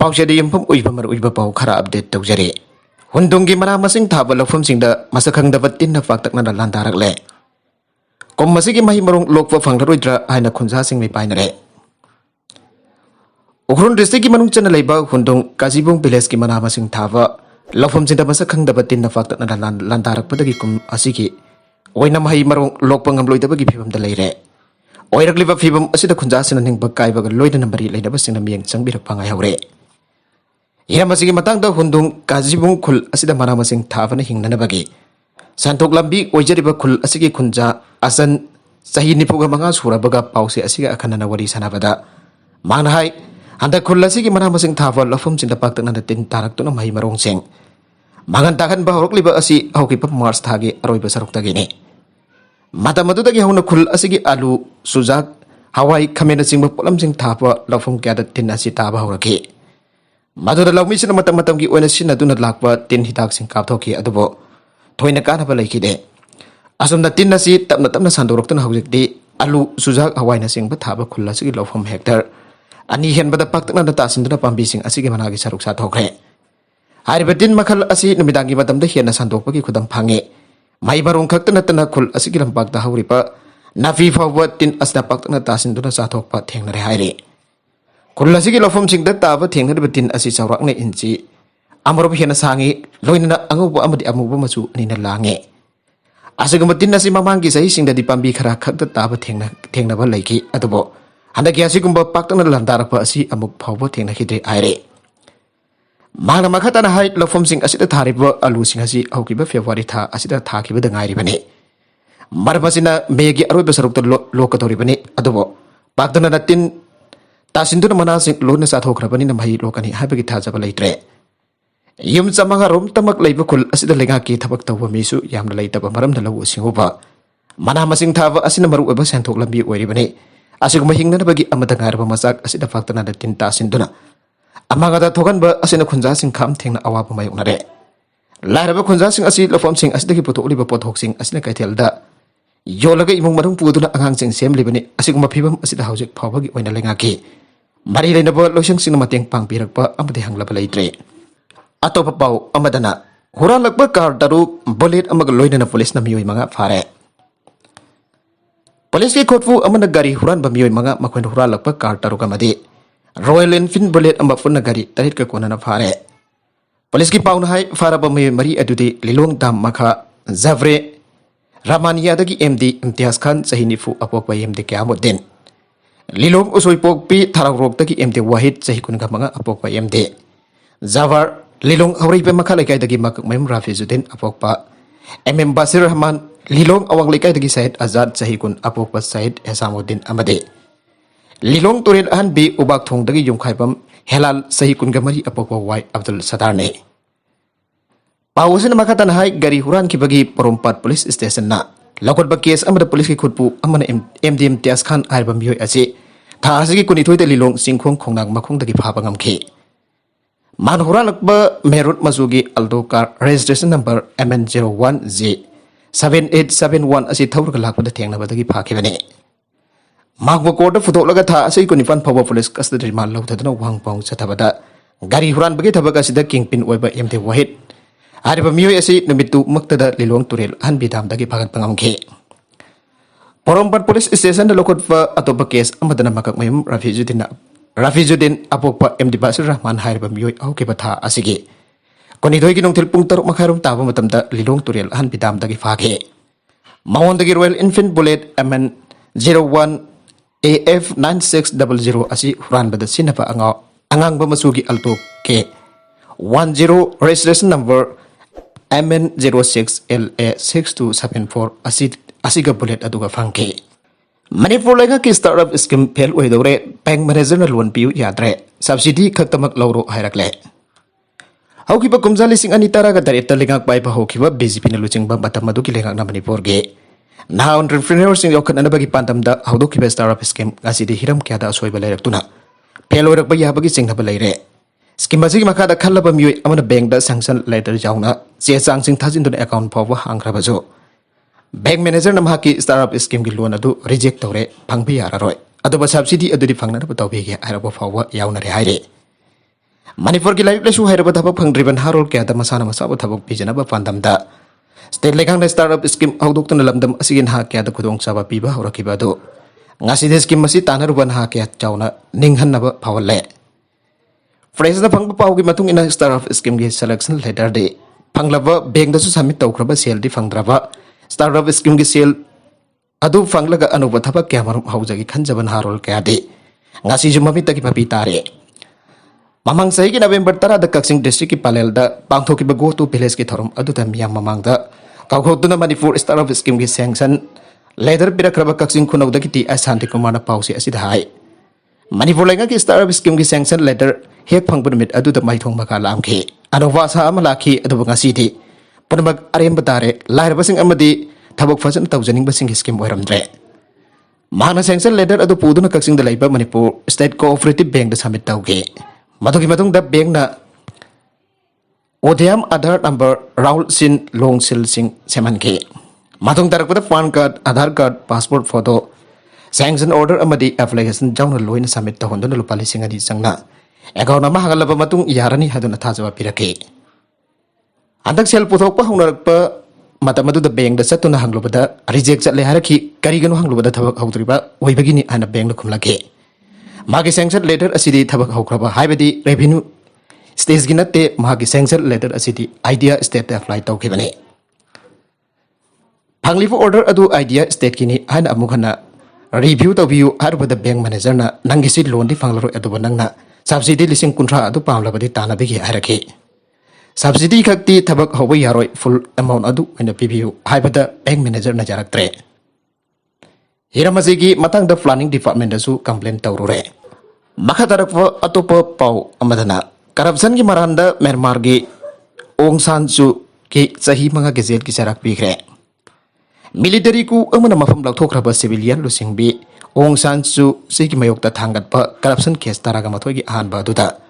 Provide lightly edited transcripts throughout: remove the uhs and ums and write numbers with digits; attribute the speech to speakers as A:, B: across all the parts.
A: पाउचेद यमफम उइबा मर उइबा पाउ खरा अपडेट तौजरे हुंदुंगी मना मसिंग थाबा लौफमसिंगदा मसखंगदबा तिन्ना फाक्तकना लांदारकले कोम मसिगी महि मरुंग लोकवा फंगलरोइद्रा हाइना खुंजासिंग mi painare उखरुन डिस्ट्रिक्ट की मनुंग चना लेबा हुंदुंग काजीबुंग विलेज की मना मसिंग थाबा लौफमसिंगदा मसखंगदबा तिन्ना फाक्तकना लांदारकपदगी कुम असिगी ओइना महि मरुंग लोकपा ngamloidabagi phibamda leire oirakliba phibam asida khunjasina ningba kaibaga loida nambari leinaba singna miyang changbirak pangai haure hiramasi matangda hundung kajibung khul asida manamasing thavana hingnanabagi santok lambi oijariba khul asigi khunja asan sahi nipuga manga surabaga pause asiga akhanana wari sanabada mangnahai handa khul asigi manamasing thava lafum chinda paktakna tin taraktuna mai marong seng mangan takan ba horokliba asi haukipa mars thagi aroiba saruktagini mata madudagi hauna khul asigi alu sujak hawai khamena singba polam sing thapa lafum kyada tin asi taba horaki maduda lawmi sina matam matam gi oina sina duna lakpa tin hitak sing kapthoki adubo thoina kana ba laikide asumna tin nasi tapna tapna sandorok tuna hawjekti alu sujak hawai na singba thaba khul asigi lafum hektar ani henbada paktakna da tasinduna pambi sing asigi managi saruk sa thokre haribatin makhal asi numidangi matamda hena sandokpagi khudam phange mai barong khakta natana khul asigi lampak da hawripa nafi fawa tin asna paktakna tasinduna sa thokpa thengnare haire khul asigi lofom singda taba thengnare tin asi chawrakne inchi amrob hena sangi loinana anguba amadi amuba machu anina lange asigama tin asi mamangi sahi singda dipambi khara khakta taba thengna ba laiki adubo handaki asigumba paktakna landarakpa asi amuk fawa thengna khidre aire Mana makhatana hai lofom sing asida thariba alu sing asi aukiba February tha asida thakiba dangai ribane marpasina megi aroiba sarukta lokatori bane adobo pakdana natin tasinduna mana sing lona sa thokrabani na mai lokani habagi thajaba leitre yum chamaga rom tamak leiba khul asida lenga ki thabak tawba misu yamna leitaba maram da lawu singuba mana masing thaba asina maru eba senthok lambi oiribane asiguma hingna bagi amada ngarba masak asida pakdana natin tasinduna amagada thogan ba asina khunja sing kham thengna awaba mayuknare lairaba khunja sing asi lofom sing asidagi putholiba pothok sing asina kaithelda yolaga imung marung puduna angang sing semlibani asiguma phibam asida haujik phawagi oina lenga ki mari leinaba loisang sing mateng pangpirakpa amade hanglaba leitre atopa pau amadana huralakba kar daru bullet amaga loinana police na miyoi manga fare police ki khotfu amana gari huran ba miyoi manga makhoin huralakba kar daru kamadi Royal Enfield bullet amba funna gari tarit ka konana fare police ki pauna hai fara ba mari adudi lilong dam makha zavre ramania dagi md imtiaz khan sahinifu apok ba md kyamuddin lilong usoi pok pi tharang rok dagi md wahid sahi kun ga manga apok ba md zavar lilong hawri pe makha laikai dagi mak mem rafizuddin apok pa mm basir rahman lilong awang laikai dagi said azad sahi kun apok ba said hesamuddin amade Lilong turil han bi ubak thong dagi yung khaibam helal sahi kun gamari apokwa wai Abdul Sadar ne pawusin makatan hai gari huran ki bagi porompat police station na lakot ba case amada police ki khutpu amana MDM Tias Khan album yoi ase tha asigi kuni thoide lilong singkhong khongnang makhong dagi phaba ngamkhe man huralakba merut mazugi aldo car registration number MN01J 7871 asi thawrga lakpada thengna badagi phakibane Magwa koda futok laga tha asai kunifan phawa police custody mal lau thadna wang pang chathabada gari huran bagi thabaga sida kingpin oiba MT wahid ariba miyoi asi numitu maktada lilong turel han bidam dagi phagat pangamkhe porompat police station da lokot fa atopa case amadana makak mayum Rafizuddin apokpa MD Basir Rahman hariba miyoi auke batha asigi koni doi ginong thil pung taruk makharum taba matamda lilong turel han bidam dagi phakhe mawon dagi Royal Enfield bullet MN01 AF9600 asi huran bada sinapa angang ba masugi alto ke 10 registration number MN06LA6274 asiga bullet aduga fangke Manipur laga ki startup scheme fail oidore bank manager na loan piu yadre subsidy khaktamak lawro hairakle haukiba kumjali sing ani taraga dareta lengak bai pa haukiba BJP na luchingba batamadu ki lengak na Manipur ge Now entrepreneurs in yokan anabagi pantam da haudoki be startup scheme asidi hiram kya da soiba lerak tuna pelo rak ba yabagi singna ba leire scheme asigi makada khallaba miyoi amana bank da sanction letter jauna che chang sing thajin dun account phawa hangra bajo bank manager namha ki startup scheme gi loan adu reject tore phangbi yara roi adu ba subsidy adu di phangna ba tawbi ge ara ba phawa yauna re haire Manipur ki layu lesu hairaba thapak phangdriban harol kya da masana masaba thapak pijanaba pandamda state lekang da startup scheme haudokna lamdam asigin ha kya da khudong chaba piba horakiba do ngasi de scheme masi tanaruban ha kya chauna ninghanaba phawalle fresh da phangba pawgi matung ina startup scheme gi selection letter de phanglaba bank da su submit tawkraba sale di phangdraba startup scheme gi sale adu phanglaga anuba thapak kya marum haujagi khanjaban harol kya de ngasi jumami taki papi tare Mamang sahi ki November tara da Kaksing district ki palel da pangthoki ba go to village ki thorum adu da miyam mamang da kaukhoduna Manipur startup scheme ki sanction leather pirakraba Kaksing khunau da ki ti asanti kumana pausi asida hai Manipur lenga ki startup scheme ki sanction letter hek phangbu mit adu da mai thong maka lamki anova sa amalaki adu ngasi di panbag arem batare lair basing amadi thabok fajan tawjaning basing scheme oiramdre Mahana sanction letter adu puduna Kaksing da laiba Manipur state cooperative bank da submit tawge Matuki matung da bank na ODM Aadhaar number Raul Sin Long Sil Sing Seman ke matung tarak pada PAN card Aadhaar card passport photo sanction order amadi application jauna loin submit ta hondona lupa lising adi sangna account nama hagalaba matung yarani haduna thajawa pirake andak sel puthok pa hunarak pa mata madu da bank da satuna hangloba da reject chatle haraki karigano hangloba da thabak haudriba oibagini ana bank na khumlake Magi sanction letter asidi thabak haukraba haibadi revenue stage ginate magi sanction letter asidi idea state apply tawkibane Panglifu order adu idea state kini hana amukhana review tawbiu harbada bank manager na nangisi loan di fanglaro adu banangna subsidy lising kuntra adu pamlabadi tanabigi harake subsidy khakti thabak hawai yaroi full amount adu ena pbu haibada bank manager na jaraktre Hiramazigi matang da planning department dasu complaint tawrure Makatarak po atopo pau amadana corruption ki maranda Myanmar gi Aung San Suu ki sahi mga gazette ki sarak bigre military ku amana mafam lakthokraba civilian lusingbi Aung San Suu sigi mayokta thangat pa corruption case taraga mathoi gi ahan ba duda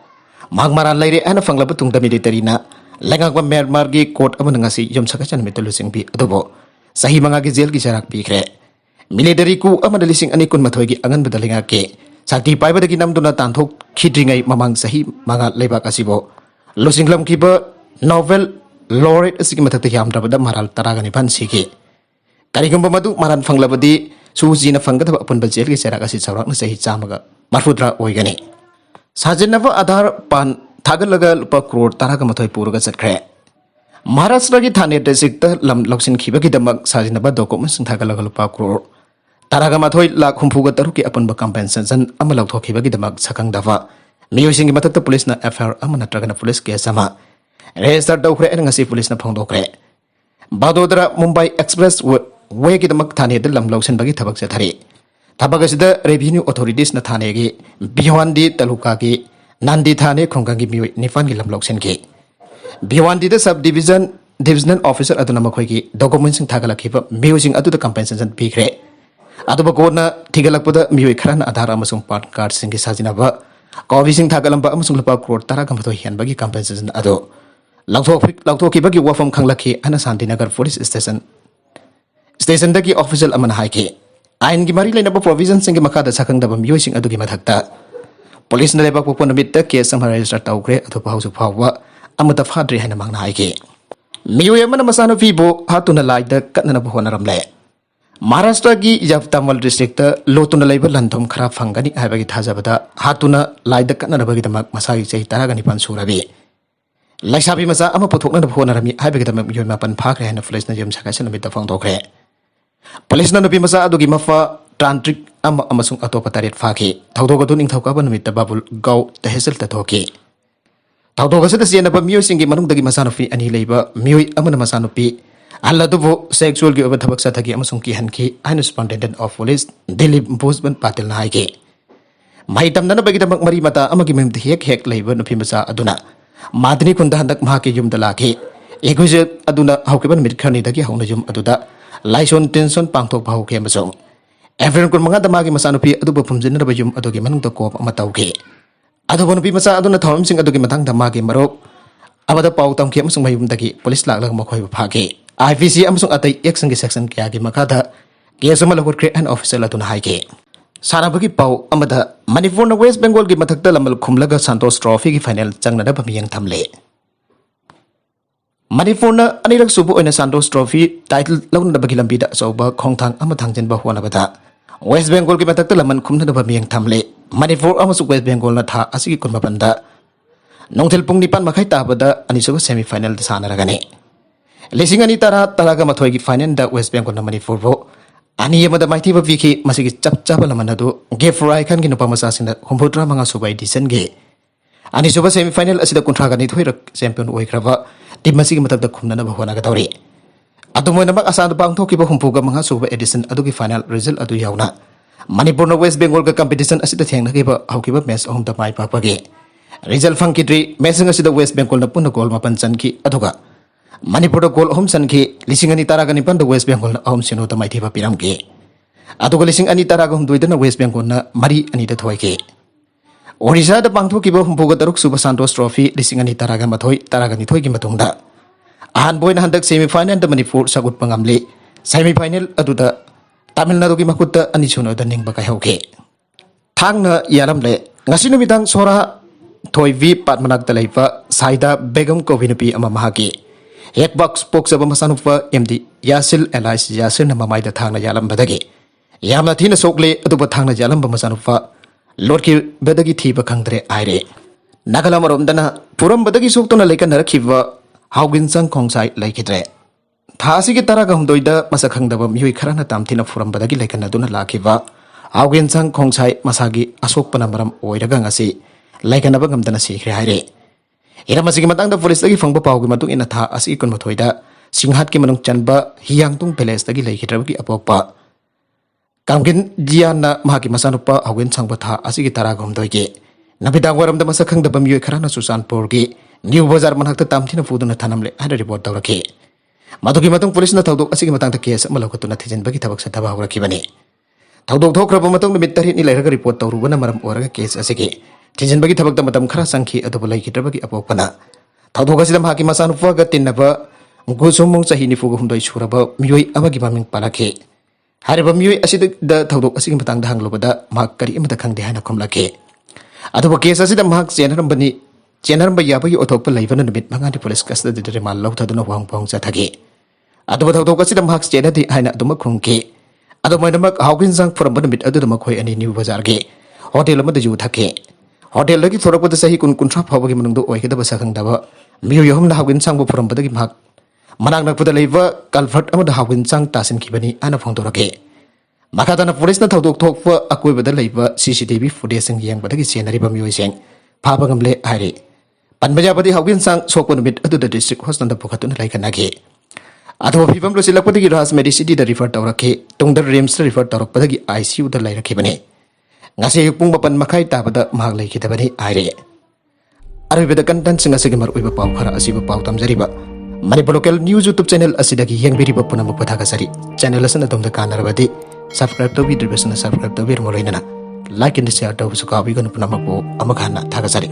A: magmaran laire ana fangla batung da military na lengak ba Myanmar gi court amana ngasi yom sakachan metul lusingbi adobo sahi mga gazette ki sarak bigre military ku amana lising ani kun mathoi gi angan badalinga ke Sakti pai pada kinam duna tanthok khidringai mamang sahi manga lebak asibo losinglam kiba novel laureate asigi mathakta yamdra bada maral taragani ban sigi karigamba madu maran fanglabadi sujina fangada apun bajel gi serak asi chawrak na sahi chamaga marfudra oigani sajinaba Aadhaar pan thagalaga lupa crore taraga mathoi puruga chatkre Maharashtra gi Thane district ta lam loksin khiba gi damak sajinaba document sing thagalaga lupa crore Taraga mathoi lakh humpuga taruki apan ba compensation amalak thokiba gi damak sakang dawa miyosing gi matakta police na FIR amana tragana police case ama register dawkhre en ngasi police na phangdokre Badodara Mumbai Express way gi damak Thane de lam loksen bagi thabak chathari thabak asida revenue authorities na Thane gi Bhiwandi taluka gi Nandi Thane khongkang gi miwi nifan gi lam loksen gi Bhiwandi de sub divisional officer aduna makhoi gi documents sing thagalakhiba miyosing adu da compensation bigre Aduba kona tigalakpada miwi kharana Aadhaar amasung PAN card singi sajinaba Kovising thagalamba amasung lupa crore taraga mathoi hian bagi compensation ado Laukthokki bagi wafam khanglaki ana Santinagar police station dagi official amana haike ain gi mari lainaba provision singi makada sakang daba miwi sing adu gi mathakta police na lebak pupon mitta case sama register tawkre adu hausu phawa amata phadri haina mangna haike miwi amana masano fibo hatuna laida katna bohonaramle Maharashtra gi Yavtamal district ta lotuna laiba lanthom khara phangani haibagi thajabada hatuna laida kana bagi damak masai chei taragani pan surabi laisabi masa ama puthokna na phona rami haibagi damak yoima pan phakre hena police na yom saka chana mita phangdokre police na nupi masa adugi mafa tantric ama amasung atopa taret phaki thawdoga tu ning thawka ban mita babul gau tehsel ta thoki thawdoga sa siena ba miyo singi manung dagi masa nupi ani leiba miyo amana masa nupi Allah tu sexual gi over thabak sathagi amasung ki hanki ainu superintendent of police Dilip Bosban Patil na haike mai tamna na bagi damak mari mata amagi memti hek leiba nupi masa aduna madni kunda handak mahake yum dalaki eguje aduna haukiban mitkhani dagi hauna yum aduda laison tension pangthok bhauke amasung everyone kun manga damagi masa nupi adu bapumjin na bayum adugi manung to kop amatauke adu nupi masa aduna thawam sing adugi matang damagi marok abada pau tamke amasung mayum dagi police laklag makhoi phage IVC amasung atai action gi section kya gi makada case ma lakur create an official atuna haike सानाबगी पाउ अमदा Manipur waste Bengal की मथक्ता लमल खुमलगा संतोष trophy की final चंगनदा मियंग थमले मणिपुर अनिरक सुबु ओइना संतोष trophy title लौनदबगी लंबीदा अचौबा खोंथांग अमा थांजनबा होनबदा waste Bengal की मथक्ता लमन खुमनदबा मियंग थमले Manipur अमसु waste Bengal ना था असगी कुनमबंदा नोंथेल पुंग निपान मखाई ताबदा अनिसुबा semifinal सानरगने लिसिंग अनी तरा तरागा मथोय की फाइनल दा वेस्ट बेंगल ना मणिपुर बो अनि यमदा माइथीबा विखि मसिगी चप चप लमन अदु गेफ राय खान की नुपा मसासिंदा हुंफुत्रा मंगा सुबा एडिशन गे अनि सुबा सेमीफाइनल असिदा कुंथ्रागा नि थोइरक चैंपियन ओइख्रबा टीम मसिगी मतकदा खुमनना भवनागा दौरे अदु मोइनमक आसाद पांगथोकिबा हुंफुगा मंगा सुबा एडिशन अदुगी फाइनल रिजल्ट अदु यावना मणिपुर वेस्ट बेंगल का कंपटीशन असिदा थेंगनगिबा हौकिबा मैच अहुमदा माइ पाकपागे रिजल्ट फंकिद्री मैच असिदा वेस्ट बेंगल ना पुन गोल मापन चनकी अदुगा मणिपुर गोल अहम चनकी लिसिंग अनी तरागा निपान वेस्ट बेंगल ना अहम सिनो दा माइथीबा पिरामगे अदुगा लिसिंग अनी तरागा हुमदुइदना वेस्ट बेंगल ना मरी अनी दा थोइके ओडिशा दा पांगथोकिबा हुंफुगा तरुक सुबा संतोष ट्रॉफी लिसिंग अनी तरागा मथोइ तरागा निथोइ की मतुंगदा अहान बोइना हंदक सेमीफाइनल दा मणिपुर सगुत पंगामले सेमीफाइनल अदुदा तमिलनाडु की मकुत्ता अनी सुनो दा निंगबा कायौके थांगना यारमले ngasi numitang sora thoivi patmanak talaipa saida begum kovinupi ama mahaki hekbox poksaba masanupa md yasil elis yasir na mamai da thangna yalam badagi yamna thina sokle aduba thangna yalam ba masanupa lorki bedagi thiba khangdre aire nagala maromdana puram badagi soktona lekan narakhiba haugin sang khongsai laikidre थासी की तरह गमदोइदा मसा खंगदबा मियुइ खराना तामथिना फुरमबदगी लेकन अदुना लाखिबा हाउगेन संग खोंसाई मसागी असोकपना मरम ओइरगा ngasi लेकनबा गमदना सिखरे हाइरे इरामसिगी मतंगदा पुलिसदगी फंगबा पाउगी मतुंग इना था असि कुनमथोइदा सिंहात की मनुंग चनबा हियांगतुंग पैलेसदगी लेखिद्रबगी अपोकपा कामगिन जियाना मागी मसानुपा हाउगेन संगबा था असि की तरह गमदोइगे नबिदांग वरमदा मसा खंगदबा मियुइ खराना सुसानपुरगी न्यू बाजार मनहक्ता तामथिना फुदुना थानमले हाइर रिपोर्ट तौरखे मधुकी मतुंग पुलिसना थौदोक असिगी मतंगता केस अमा लौखतुना थिजिनबगी थबक सथबा हौरखिबनी थौदोक थोख्रबा मतुंग नुमित 3 नि लैरगा रिपोर्ट तौरुबना मरम ओरगा केस असिगी थिजिनबगी थबकता मतम खरा संखी अदुबु लैखिद्रबगी अपोकपना थौदोक असिदा माकी मसानुफागा तिन्नबा गुसुमुंग चही निफुगा हुमदोइ सुरबा मियोइ अमागी मामिंग पालाखे हारिबा मियोइ असिदा थौदोक असिगी मतंगदा हंगलुबदा माक करी अमदा खंगदे हाना खुमलाखे अदुबा केस असिदा माक चेनरमबनी चेनरम याबगी ओथोप लैबन नुमित मंगानि पुलिस कस्टडी रिमाल लौथदुना वांगपांग चथगे अदुबा थौदोक असिदा माक चेनदि हाइना अदुमा खुंगे अदुमैनमक हाउगिन संग फुरम नुमित अदुदा मखोइ अनि न्यू बाजार गे होटल अमदा जु थके होटल लगी थोरकपदा सही कुन कुंथ्रा फावगी मनुंगदो ओइगदबा सखंगदबा मियो यहमना हाउगिन संग फुरम बदगी माक मनाक नकपदा लैबा कलभर्ट अमदा हाउगिन संग तासिन खिबनी आना फोंदोरगे मखादाना पुलिसना थौदोक थोकपा अकोइबदा लैबा सीसीटीवी फुटेज संग यांगबदगी चेनरिबा मियो सेंग फाबगमले हाइरे पनबजाबदी हाउगिन संग सोको नुमित अदुदा डिस्ट्रिक्ट हॉस्पिटल दा पुखतुना लाइकनागे अथवा फिवम लोसिलकपदगी राज मेडिसिटी दा रिफर तौरखे तुंगदा रिम्स रिफर तौरकपदगी आईसीयू दा लैरखिबने ngasi pung mapan makai tabada mahak laikidabani aire aribeda content singa sigimar uiba pau khara asiba pau tamjariba manipur local news youtube channel asidagi yengbiriba punamuk pathagasari channel asana tomda kanarabadi subscribe to video besana subscribe to bir molainana like and share to sukabi gon punamaku amakhana thagasari